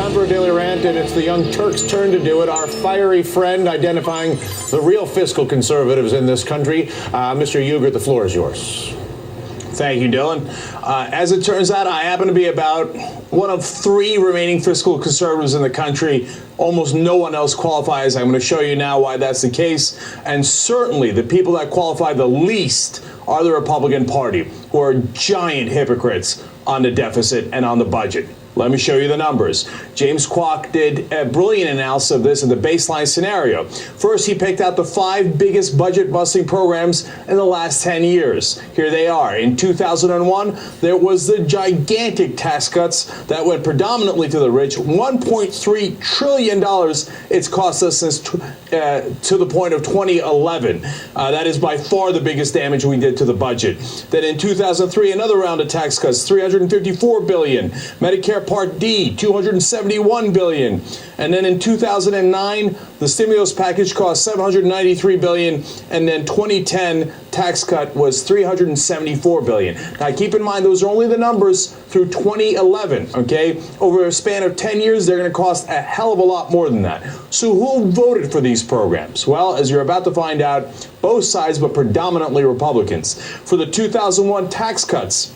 Time for a daily rant, and it's the Young Turks' turn to do it. Our fiery friend identifying the real fiscal conservatives in this country. Mr. Uyghur, the floor is yours. Thank you, Dylan. As it turns out, I happen to be about one of three remaining fiscal conservatives in the country. Almost no one else qualifies. I'm going to show you now why that's the case. And certainly the people that qualify the least are the Republican Party, who are giant hypocrites on the deficit and on the budget. Let me show you the numbers. James Kwok did a brilliant analysis of this in the baseline scenario. First, he picked out the 5 biggest budget-busting programs in the last 10 years. Here they are. In 2001, there was the gigantic tax cuts that went predominantly to the rich. $1.3 trillion it's cost us since to the point of 2011. That is by far the biggest damage we did to the budget. Then in 2003, another round of tax cuts, $354 billion. Medicare Part D, $271 billion. And then in 2009, the stimulus package cost $793 billion. And then 2010 tax cut was $374 billion. Now, keep in mind, those are only the numbers through 2011, okay? Over a span of 10 years, they're going to cost a hell of a lot more than that. So who voted for these programs? Well, as you're about to find out, both sides, but predominantly Republicans. For the 2001 tax cuts,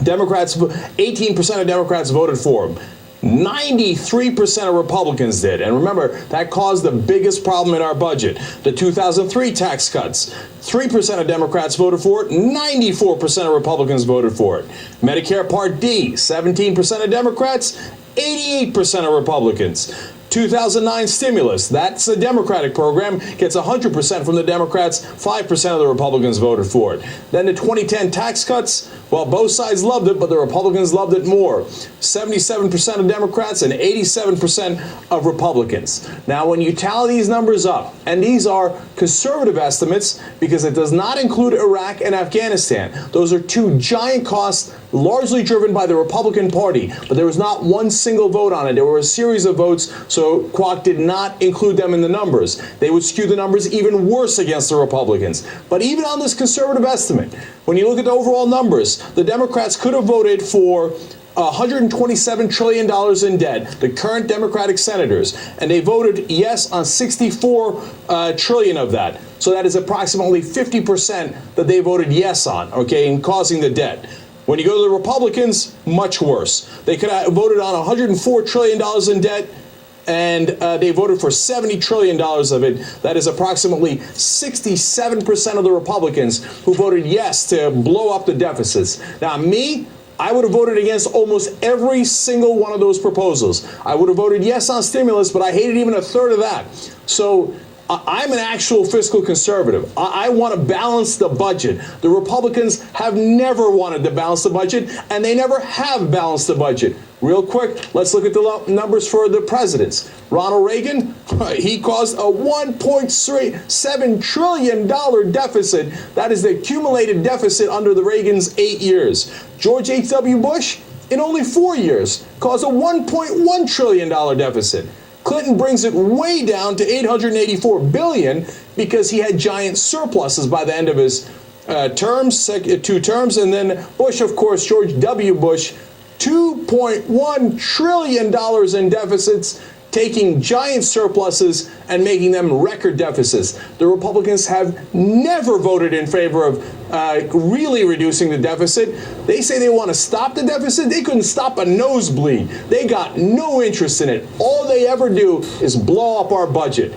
Democrats, 18% of Democrats voted for them. 93% of Republicans did. And remember, that caused the biggest problem in our budget. The 2003 tax cuts, 3% of Democrats voted for it, 94% of Republicans voted for it. Medicare Part D, 17% of Democrats, 88% of Republicans. 2009 stimulus, that's a Democratic program, gets 100% from the Democrats, 5% of the Republicans voted for it. Then the 2010 tax cuts, well, both sides loved it, but the Republicans loved it more. 77% of Democrats and 87% of Republicans. Now, when you tally these numbers up, and these are conservative estimates because it does not include Iraq and Afghanistan. Those are two giant costs, largely driven by the Republican Party, but there was not one single vote on it. There were a series of votes, so Kwok did not include them in the numbers. They would skew the numbers even worse against the Republicans. But even on this conservative estimate, when you look at the overall numbers, the Democrats could have voted for $127 trillion in debt, the current Democratic senators, and they voted yes on 64 trillion of that. So that is approximately 50% that they voted yes on, okay, in causing the debt. When you go to the Republicans, much worse. They could have voted on $104 trillion in debt, and they voted for $70 trillion of it. That is approximately 67% of the Republicans who voted yes to blow up the deficits. Now, I would have voted against almost every single one of those proposals. I would have voted yes on stimulus, but I hated even a third of that. So I'm an actual fiscal conservative. I want to balance the budget. The Republicans have never wanted to balance the budget, and they never have balanced the budget. Real quick, let's look at the numbers for the presidents. Ronald Reagan, he caused a $1.7 trillion deficit. That is the accumulated deficit under the Reagan's 8 years. George H.W. Bush, in only 4 years, caused a $1.1 trillion deficit. Clinton brings it way down to $884 billion because he had giant surpluses by the end of his two terms. And then Bush, of course, George W. Bush, $2.1 trillion in deficits, taking giant surpluses and making them record deficits. The Republicans have never voted in favor of really reducing the deficit. They say they want to stop the deficit. They couldn't stop a nosebleed. They got no interest in it. All they ever do is blow up our budget.